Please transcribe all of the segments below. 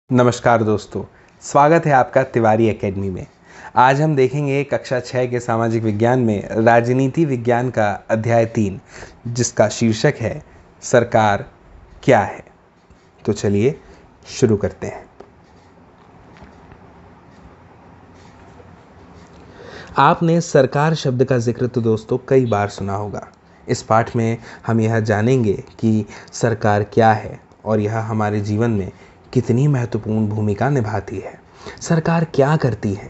नमस्कार दोस्तों, स्वागत है आपका तिवारी एकेडमी में। आज हम देखेंगे कक्षा 6 के सामाजिक विज्ञान में राजनीति विज्ञान का अध्याय 3, जिसका शीर्षक है सरकार क्या है। तो चलिए शुरू करते हैं। आपने सरकार शब्द का जिक्र तो दोस्तों कई बार सुना होगा। इस पाठ में हम यह जानेंगे कि सरकार क्या है और यह हमारे जीवन में कितनी महत्वपूर्ण भूमिका निभाती है। सरकार क्या करती है,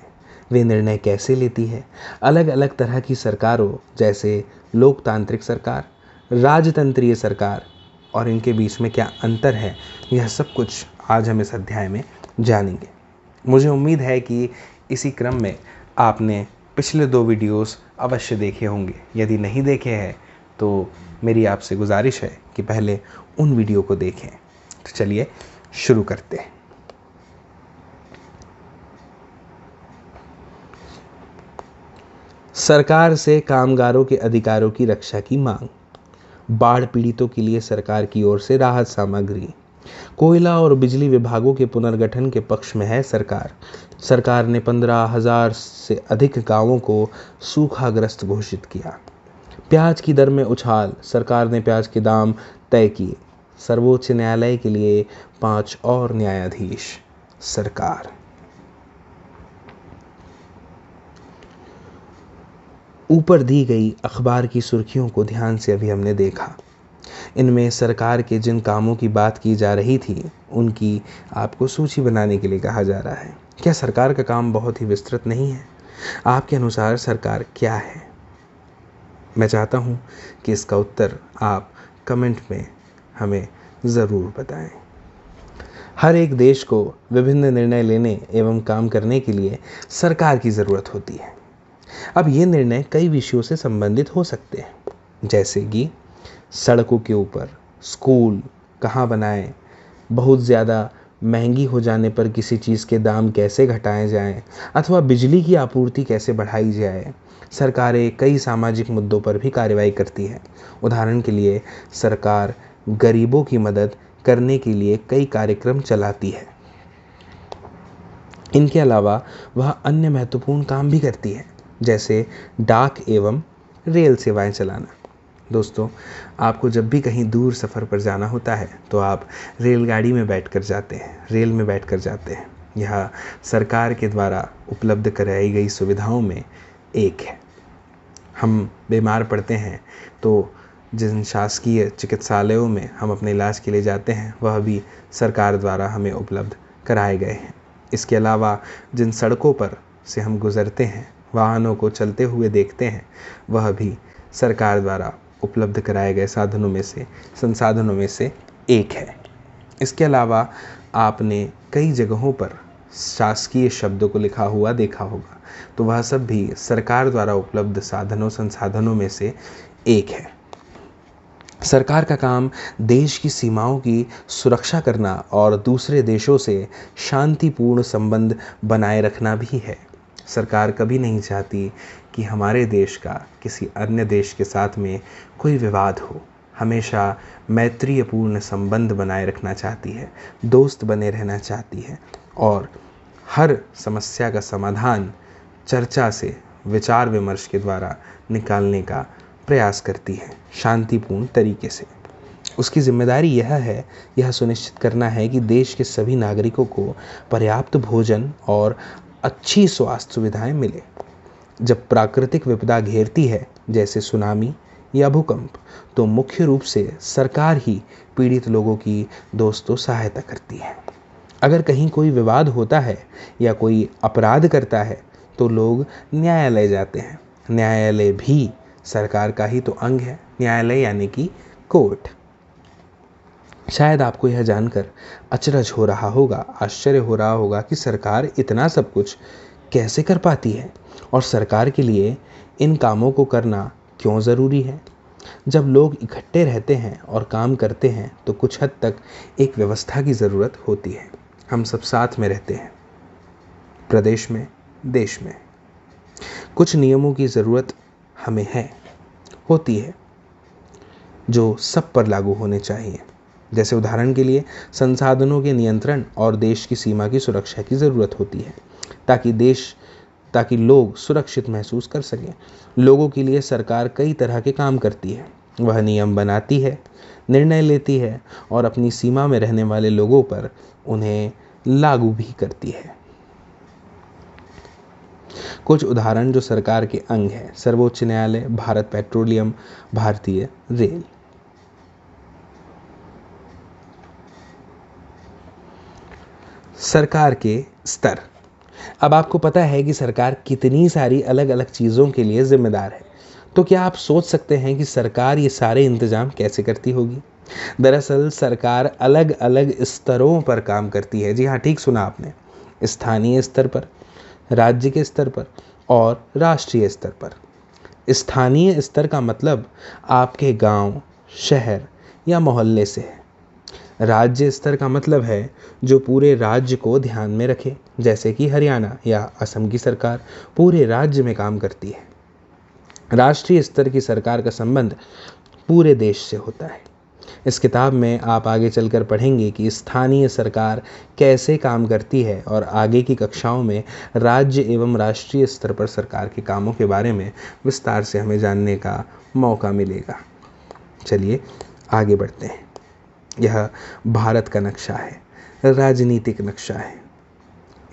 वे निर्णय कैसे लेती है, अलग अलग तरह की सरकारों जैसे लोकतांत्रिक सरकार, राजतंत्रीय सरकार और इनके बीच में क्या अंतर है, यह सब कुछ आज हम इस अध्याय में जानेंगे। मुझे उम्मीद है कि इसी क्रम में आपने पिछले 2 वीडियोस अवश्य देखे होंगे। यदि नहीं देखे हैं तो मेरी आपसे गुजारिश है कि पहले उन वीडियो को देखें। तो चलिए शुरू करते हैं। सरकार से कामगारों के अधिकारों की रक्षा की मांग, बाढ़ पीड़ितों के लिए सरकार की ओर से राहत सामग्री, कोयला और बिजली विभागों के पुनर्गठन के पक्ष में है सरकार। सरकार ने 15,000 से अधिक गांवों को सूखाग्रस्त घोषित किया। प्याज की दर में उछाल, सरकार ने प्याज के दाम तय किए। सर्वोच्च न्यायालय के लिए 5 और न्यायाधीश। सरकार ऊपर दी गई अखबार की सुर्खियों को ध्यान से अभी हमने देखा। इनमें सरकार के जिन कामों की बात की जा रही थी उनकी आपको सूची बनाने के लिए कहा जा रहा है। क्या सरकार का काम बहुत ही विस्तृत नहीं है? आपके अनुसार सरकार क्या है? मैं चाहता हूं कि इसका उत्तर आप कमेंट में हमें ज़रूर बताएं। हर एक देश को विभिन्न निर्णय लेने एवं काम करने के लिए सरकार की ज़रूरत होती है। अब ये निर्णय कई विषयों से संबंधित हो सकते हैं, जैसे कि सड़कों के ऊपर स्कूल कहाँ बनाएं, बहुत ज़्यादा महंगी हो जाने पर किसी चीज़ के दाम कैसे घटाए जाएं, अथवा बिजली की आपूर्ति कैसे बढ़ाई जाए। सरकारें कई सामाजिक मुद्दों पर भी कार्रवाई करती है। उदाहरण के लिए सरकार गरीबों की मदद करने के लिए कई कार्यक्रम चलाती है। इनके अलावा वह अन्य महत्वपूर्ण काम भी करती है, जैसे डाक एवं रेल सेवाएं चलाना। दोस्तों, आपको जब भी कहीं दूर सफ़र पर जाना होता है तो आप रेलगाड़ी में बैठकर जाते हैं, रेल में बैठकर जाते हैं। यह सरकार के द्वारा उपलब्ध कराई गई सुविधाओं में एक है। हम बीमार पड़ते हैं तो जिन शासकीय चिकित्सालयों में हम अपने इलाज के लिए जाते हैं वह भी सरकार द्वारा हमें उपलब्ध कराए गए हैं। इसके अलावा जिन सड़कों पर से हम गुज़रते हैं, वाहनों को चलते हुए देखते हैं, वह भी सरकार द्वारा उपलब्ध कराए गए संसाधनों में से एक है। इसके अलावा आपने कई जगहों पर शासकीय शब्दों को लिखा हुआ देखा होगा, तो वह सब भी सरकार द्वारा उपलब्ध संसाधनों में से एक है। सरकार का काम देश की सीमाओं की सुरक्षा करना और दूसरे देशों से शांतिपूर्ण संबंध बनाए रखना भी है। सरकार कभी नहीं चाहती कि हमारे देश का किसी अन्य देश के साथ में कोई विवाद हो। हमेशा मैत्रीपूर्ण संबंध बनाए रखना चाहती है, दोस्त बने रहना चाहती है और हर समस्या का समाधान चर्चा से, विचार विमर्श के द्वारा निकालने का प्रयास करती है, शांतिपूर्ण तरीके से। उसकी जिम्मेदारी यह सुनिश्चित करना है कि देश के सभी नागरिकों को पर्याप्त भोजन और अच्छी स्वास्थ्य सुविधाएं मिले। जब प्राकृतिक विपदा घेरती है, जैसे सुनामी या भूकंप, तो मुख्य रूप से सरकार ही पीड़ित लोगों की दोस्तों सहायता करती है। अगर कहीं कोई विवाद होता है या कोई अपराध करता है तो लोग न्यायालय जाते हैं। न्यायालय भी सरकार का ही तो अंग है। न्यायालय यानी कि कोर्ट। शायद आपको यह जानकर अचरज हो रहा होगा, आश्चर्य हो रहा होगा कि सरकार इतना सब कुछ कैसे कर पाती है और सरकार के लिए इन कामों को करना क्यों ज़रूरी है। जब लोग इकट्ठे रहते हैं और काम करते हैं तो कुछ हद तक एक व्यवस्था की ज़रूरत होती है। हम सब साथ में रहते हैं, प्रदेश में, देश में। कुछ नियमों की ज़रूरत हमें होती है जो सब पर लागू होने चाहिए। जैसे उदाहरण के लिए संसाधनों के नियंत्रण और देश की सीमा की सुरक्षा की ज़रूरत होती है ताकि लोग सुरक्षित महसूस कर सकें। लोगों के लिए सरकार कई तरह के काम करती है। वह नियम बनाती है, निर्णय लेती है और अपनी सीमा में रहने वाले लोगों पर उन्हें लागू भी करती है। कुछ उदाहरण जो सरकार के अंग हैं: सर्वोच्च न्यायालय, भारत पेट्रोलियम, भारतीय रेल। सरकार के स्तर। अब आपको पता है कि सरकार कितनी सारी अलग अलग चीज़ों के लिए जिम्मेदार है, तो क्या आप सोच सकते हैं कि सरकार ये सारे इंतजाम कैसे करती होगी? दरअसल सरकार अलग अलग स्तरों पर काम करती है। जी हाँ, ठीक सुना आपने। स्थानीय स्तर पर, राज्य के स्तर पर और राष्ट्रीय स्तर पर। स्थानीय स्तर का मतलब आपके गांव, शहर या मोहल्ले से है। राज्य स्तर का मतलब है जो पूरे राज्य को ध्यान में रखे, जैसे कि हरियाणा या असम की सरकार पूरे राज्य में काम करती है। राष्ट्रीय स्तर की सरकार का संबंध पूरे देश से होता है। इस किताब में आप आगे चलकर पढ़ेंगे कि स्थानीय सरकार कैसे काम करती है और आगे की कक्षाओं में राज्य एवं राष्ट्रीय स्तर पर सरकार के कामों के बारे में विस्तार से हमें जानने का मौका मिलेगा। चलिए आगे बढ़ते हैं। यह भारत का नक्शा है, राजनीतिक नक्शा है।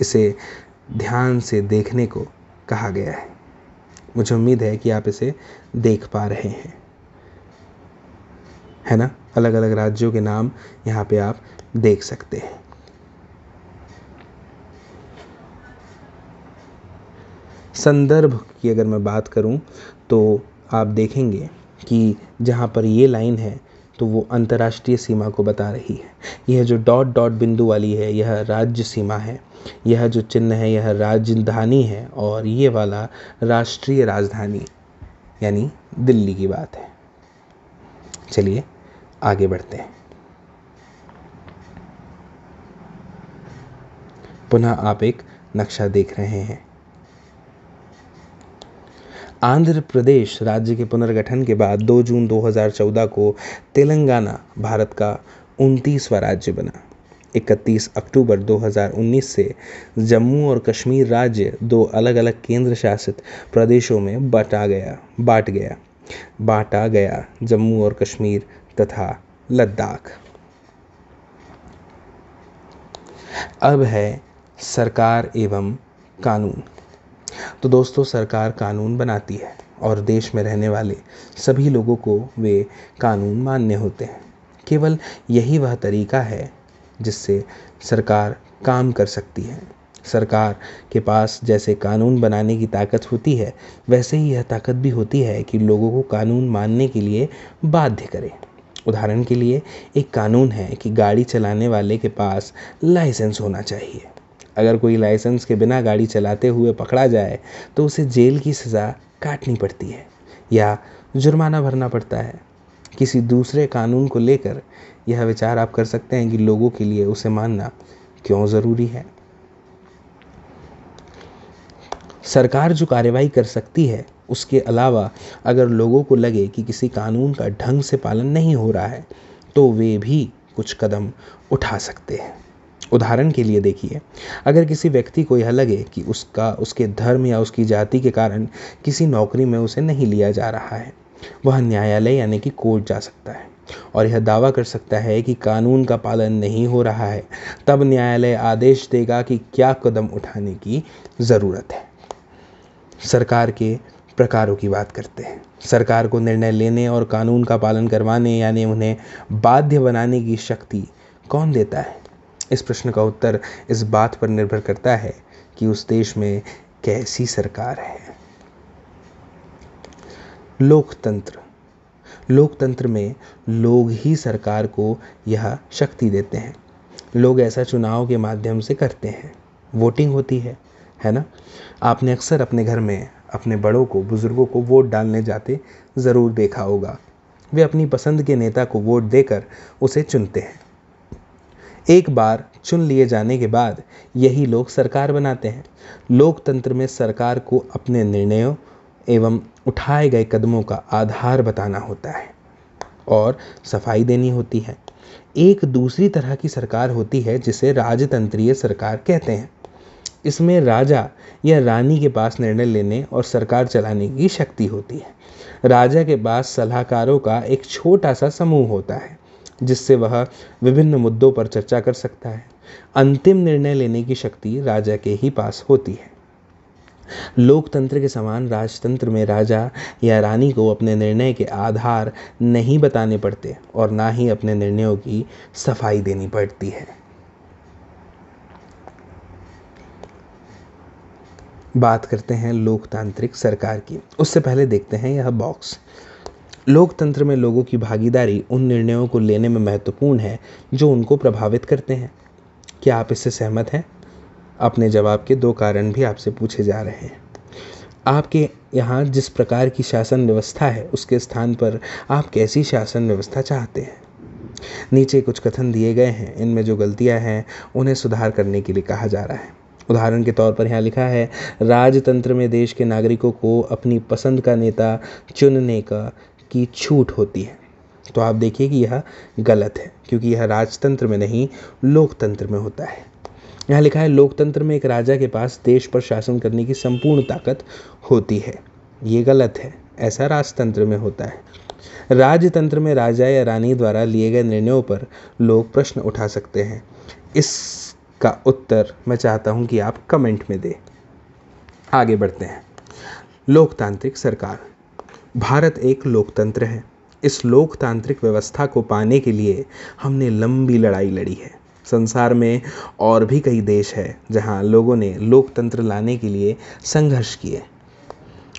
इसे ध्यान से देखने को कहा गया है। मुझे उम्मीद है कि आप इसे देख पा रहे हैं, है ना? अलग अलग राज्यों के नाम यहाँ पे आप देख सकते हैं। संदर्भ की अगर मैं बात करूँ तो आप देखेंगे कि जहाँ पर ये लाइन है तो वो अंतर्राष्ट्रीय सीमा को बता रही है। यह जो डॉट डॉट बिंदु वाली है यह राज्य सीमा है। यह जो चिन्ह है यह राजधानी है और ये वाला राष्ट्रीय राजधानी यानी दिल्ली की बात है। चलिए आगे बढ़ते हैं। पुनः आप एक नक्शा देख रहे हैं। आंध्र प्रदेश राज्य के पुनर्गठन के बाद 2 जून 2014 को तेलंगाना भारत का 29वां राज्य बना। 31 अक्टूबर 2019 से जम्मू और कश्मीर राज्य 2 अलग अलग केंद्र शासित प्रदेशों में बांटा गया, जम्मू और कश्मीर तथा लद्दाख। अब है सरकार एवं कानून। तो दोस्तों, सरकार कानून बनाती है और देश में रहने वाले सभी लोगों को वे कानून मान्य होते हैं। केवल यही वह तरीका है जिससे सरकार काम कर सकती है। सरकार के पास जैसे कानून बनाने की ताकत होती है, वैसे ही यह ताकत भी होती है कि लोगों को कानून मानने के लिए बाध्य करे। उदाहरण के लिए एक कानून है कि गाड़ी चलाने वाले के पास लाइसेंस होना चाहिए। अगर कोई लाइसेंस के बिना गाड़ी चलाते हुए पकड़ा जाए तो उसे जेल की सज़ा काटनी पड़ती है या जुर्माना भरना पड़ता है। किसी दूसरे कानून को लेकर यह विचार आप कर सकते हैं कि लोगों के लिए उसे मानना क्यों ज़रूरी है। सरकार जो कार्रवाई कर सकती है, उसके अलावा अगर लोगों को लगे कि किसी कानून का ढंग से पालन नहीं हो रहा है तो वे भी कुछ कदम उठा सकते हैं। उदाहरण के लिए देखिए, अगर किसी व्यक्ति को यह लगे कि उसके धर्म या उसकी जाति के कारण किसी नौकरी में उसे नहीं लिया जा रहा है, वह न्यायालय यानी कि कोर्ट जा सकता है और यह दावा कर सकता है कि कानून का पालन नहीं हो रहा है। तब न्यायालय आदेश देगा कि क्या कदम उठाने की ज़रूरत है। सरकार के प्रकारों की बात करते हैं। सरकार को निर्णय लेने और कानून का पालन करवाने यानी उन्हें बाध्य बनाने की शक्ति कौन देता है? इस प्रश्न का उत्तर इस बात पर निर्भर करता है कि उस देश में कैसी सरकार है। लोकतंत्र में लोग ही सरकार को यह शक्ति देते हैं। लोग ऐसा चुनाव के माध्यम से करते हैं। वोटिंग होती है ना? आपने अक्सर अपने घर में अपने बड़ों को, बुजुर्गों को वोट डालने जाते ज़रूर देखा होगा। वे अपनी पसंद के नेता को वोट देकर उसे चुनते हैं। एक बार चुन लिए जाने के बाद यही लोग सरकार बनाते हैं। लोकतंत्र में सरकार को अपने निर्णयों एवं उठाए गए कदमों का आधार बताना होता है और सफाई देनी होती है। एक दूसरी तरह की सरकार होती है जिसे राजतंत्रीय सरकार कहते हैं। इसमें राजा या रानी के पास निर्णय लेने और सरकार चलाने की शक्ति होती है। राजा के पास सलाहकारों का एक छोटा सा समूह होता है जिससे वह विभिन्न मुद्दों पर चर्चा कर सकता है। अंतिम निर्णय लेने की शक्ति राजा के ही पास होती है। लोकतंत्र के समान राजतंत्र में राजा या रानी को अपने निर्णय के आधार नहीं बताने पड़ते और ना ही अपने निर्णयों की सफाई देनी पड़ती है। बात करते हैं लोकतांत्रिक सरकार की। उससे पहले देखते हैं यह बॉक्स। लोकतंत्र में लोगों की भागीदारी उन निर्णयों को लेने में महत्वपूर्ण है जो उनको प्रभावित करते हैं। क्या आप इससे सहमत हैं? अपने जवाब के 2 कारण भी आपसे पूछे जा रहे हैं। आपके यहाँ जिस प्रकार की शासन व्यवस्था है उसके स्थान पर आप कैसी शासन व्यवस्था चाहते हैं? नीचे कुछ कथन दिए गए हैं, इनमें जो गलतियां हैं उन्हें सुधार करने के लिए कहा जा रहा है। उदाहरण के तौर पर यहाँ लिखा है, राजतंत्र में देश के नागरिकों को अपनी पसंद का नेता चुनने की छूट होती है। तो आप देखिए कि यह गलत है क्योंकि यह राजतंत्र में नहीं लोकतंत्र में होता है। यहाँ लिखा है, लोकतंत्र में एक राजा के पास देश पर शासन करने की संपूर्ण ताकत होती है। ये गलत है, ऐसा राजतंत्र में होता है। राजतंत्र में राजा या रानी द्वारा लिए गए निर्णयों पर लोग प्रश्न उठा सकते हैं। इसका उत्तर मैं चाहता हूं कि आप कमेंट में दें। आगे बढ़ते हैं। लोकतांत्रिक सरकार। भारत एक लोकतंत्र है। इस लोकतांत्रिक व्यवस्था को पाने के लिए हमने लंबी लड़ाई लड़ी है। संसार में और भी कई देश हैं जहां लोगों ने लोकतंत्र लाने के लिए संघर्ष किए।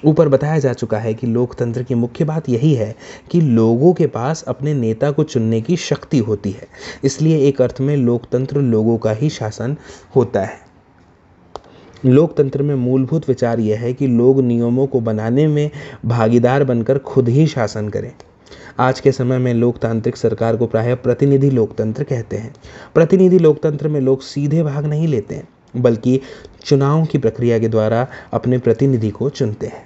ऊपर बताया जा चुका है कि लोकतंत्र की मुख्य बात यही है कि लोगों के पास अपने नेता को चुनने की शक्ति होती है। इसलिए एक अर्थ में लोकतंत्र लोगों का ही शासन होता है। लोकतंत्र में मूलभूत विचार यह है कि लोग नियमों को बनाने में भागीदार बनकर खुद ही शासन करें। आज के समय में लोकतांत्रिक सरकार को प्रायः प्रतिनिधि लोकतंत्र कहते हैं। प्रतिनिधि लोकतंत्र में लोग सीधे भाग नहीं लेते हैं बल्कि चुनाव की प्रक्रिया के द्वारा अपने प्रतिनिधि को चुनते हैं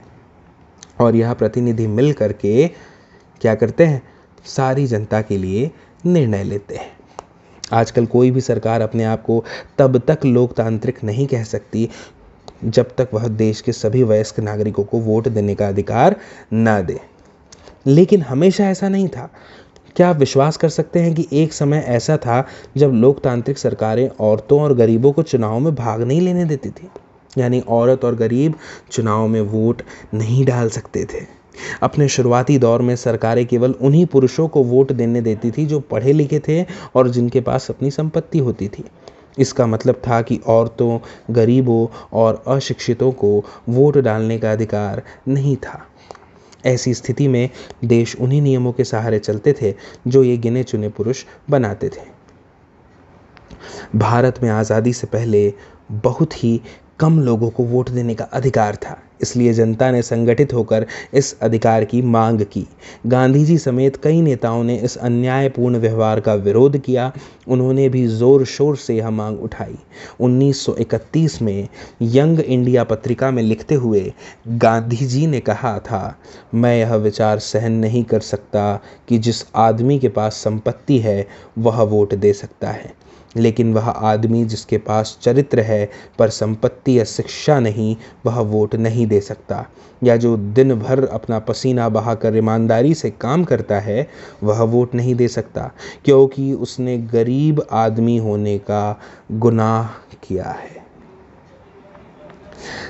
और यह प्रतिनिधि मिल करके क्या करते हैं, सारी जनता के लिए निर्णय लेते हैं। आजकल कोई भी सरकार अपने आप को तब तक लोकतांत्रिक नहीं कह सकती जब तक वह देश के सभी वयस्क नागरिकों को वोट देने का अधिकार न दे। लेकिन हमेशा ऐसा नहीं था। क्या आप विश्वास कर सकते हैं कि एक समय ऐसा था जब लोकतांत्रिक सरकारें औरतों और गरीबों को चुनाव में भाग नहीं लेने देती थी? यानी औरत और गरीब चुनाव में वोट नहीं डाल सकते थे। अपने शुरुआती दौर में सरकारें केवल उन्हीं पुरुषों को वोट देने देती थी जो पढ़े लिखे थे और जिनके पास अपनी संपत्ति होती थी। इसका मतलब था कि औरतों, गरीबों और अशिक्षितों को वोट डालने का अधिकार नहीं था। ऐसी स्थिति में देश उन्हीं नियमों के सहारे चलते थे जो ये गिने चुने पुरुष बनाते थे। भारत में आज़ादी से पहले बहुत ही कम लोगों को वोट देने का अधिकार था। इसलिए जनता ने संगठित होकर इस अधिकार की मांग की। गांधी जी समेत कई नेताओं ने इस अन्यायपूर्ण व्यवहार का विरोध किया। उन्होंने भी जोर शोर से यह मांग उठाई। 1931 में यंग इंडिया पत्रिका में लिखते हुए गांधी जी ने कहा था, मैं यह विचार सहन नहीं कर सकता कि जिस आदमी के पास संपत्ति है वह वोट दे सकता है, लेकिन वह आदमी जिसके पास चरित्र है पर संपत्ति या शिक्षा नहीं, वह वोट नहीं दे सकता। या जो दिन भर अपना पसीना बहाकर ईमानदारी से काम करता है वह वोट नहीं दे सकता, क्योंकि उसने गरीब आदमी होने का गुनाह किया है।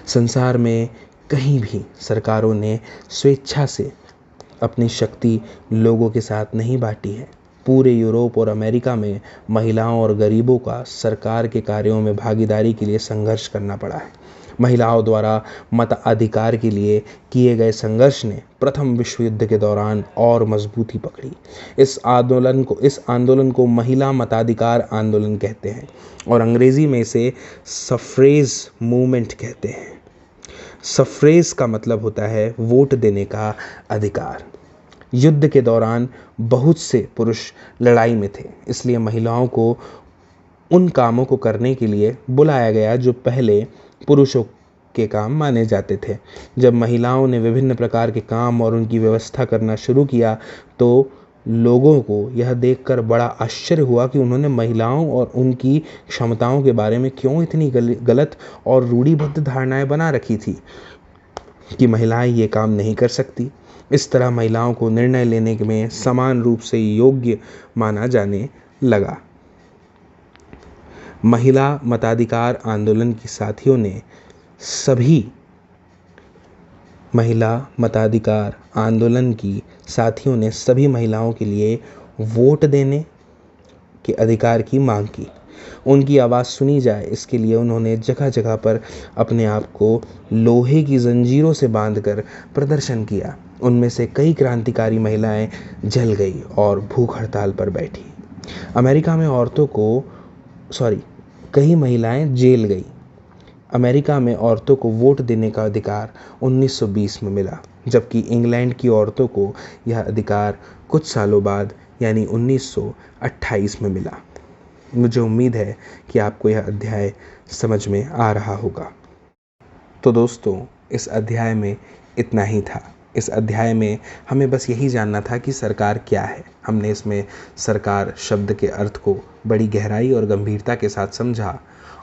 संसार में कहीं भी सरकारों ने स्वेच्छा से अपनी शक्ति लोगों के साथ नहीं बांटी है। पूरे यूरोप और अमेरिका में महिलाओं और गरीबों का सरकार के कार्यों में भागीदारी के लिए संघर्ष करना पड़ा है। महिलाओं द्वारा मताधिकार के लिए किए गए संघर्ष ने प्रथम विश्व युद्ध के दौरान और मजबूती पकड़ी। इस आंदोलन को महिला मताधिकार आंदोलन कहते हैं और अंग्रेजी में इसे सफ्रेज मूवमेंट कहते हैं। सफ्रेज का मतलब होता है वोट देने का अधिकार। युद्ध के दौरान बहुत से पुरुष लड़ाई में थे, इसलिए महिलाओं को उन कामों को करने के लिए बुलाया गया जो पहले पुरुषों के काम माने जाते थे। जब महिलाओं ने विभिन्न प्रकार के काम और उनकी व्यवस्था करना शुरू किया तो लोगों को यह देखकर बड़ा आश्चर्य हुआ कि उन्होंने महिलाओं और उनकी क्षमताओं के बारे में क्यों इतनी गलत और रूढ़िबद्ध धारणाएं बना रखी थी कि महिलाएं ये काम नहीं कर सकती। इस तरह महिलाओं को निर्णय लेने में समान रूप से योग्य माना जाने लगा। महिला मताधिकार आंदोलन की साथियों ने सभी महिलाओं के लिए वोट देने के अधिकार की मांग की। उनकी आवाज़ सुनी जाए, इसके लिए उन्होंने जगह जगह पर अपने आप को लोहे की जंजीरों से बांधकर प्रदर्शन किया। उनमें से कई क्रांतिकारी महिलाएं जल गई और भूख हड़ताल पर बैठी। अमेरिका में कई महिलाएं जेल गई। अमेरिका में औरतों को वोट देने का अधिकार 1920 में मिला, जबकि इंग्लैंड की औरतों को यह अधिकार कुछ सालों बाद यानी 1928 में मिला। मुझे उम्मीद है कि आपको यह अध्याय समझ में आ रहा होगा। तो दोस्तों, इस अध्याय में इतना ही था। इस अध्याय में हमें बस यही जानना था कि सरकार क्या है। हमने इसमें सरकार शब्द के अर्थ को बड़ी गहराई और गंभीरता के साथ समझा,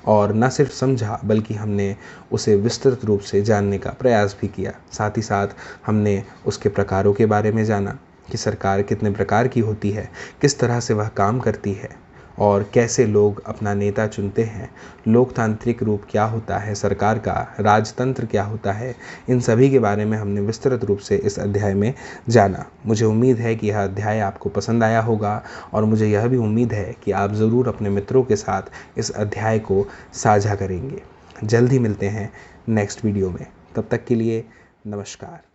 और न सिर्फ समझा बल्कि हमने उसे विस्तृत रूप से जानने का प्रयास भी किया। साथ ही साथ हमने उसके प्रकारों के बारे में जाना कि सरकार कितने प्रकार की होती है, किस तरह से वह काम करती है और कैसे लोग अपना नेता चुनते हैं, लोकतांत्रिक रूप क्या होता है सरकार का, राजतंत्र क्या होता है। इन सभी के बारे में हमने विस्तृत रूप से इस अध्याय में जाना। मुझे उम्मीद है कि यह अध्याय आपको पसंद आया होगा, और मुझे यह भी उम्मीद है कि आप ज़रूर अपने मित्रों के साथ इस अध्याय को साझा करेंगे। जल्द ही मिलते हैं नेक्स्ट वीडियो में। तब तक के लिए नमस्कार।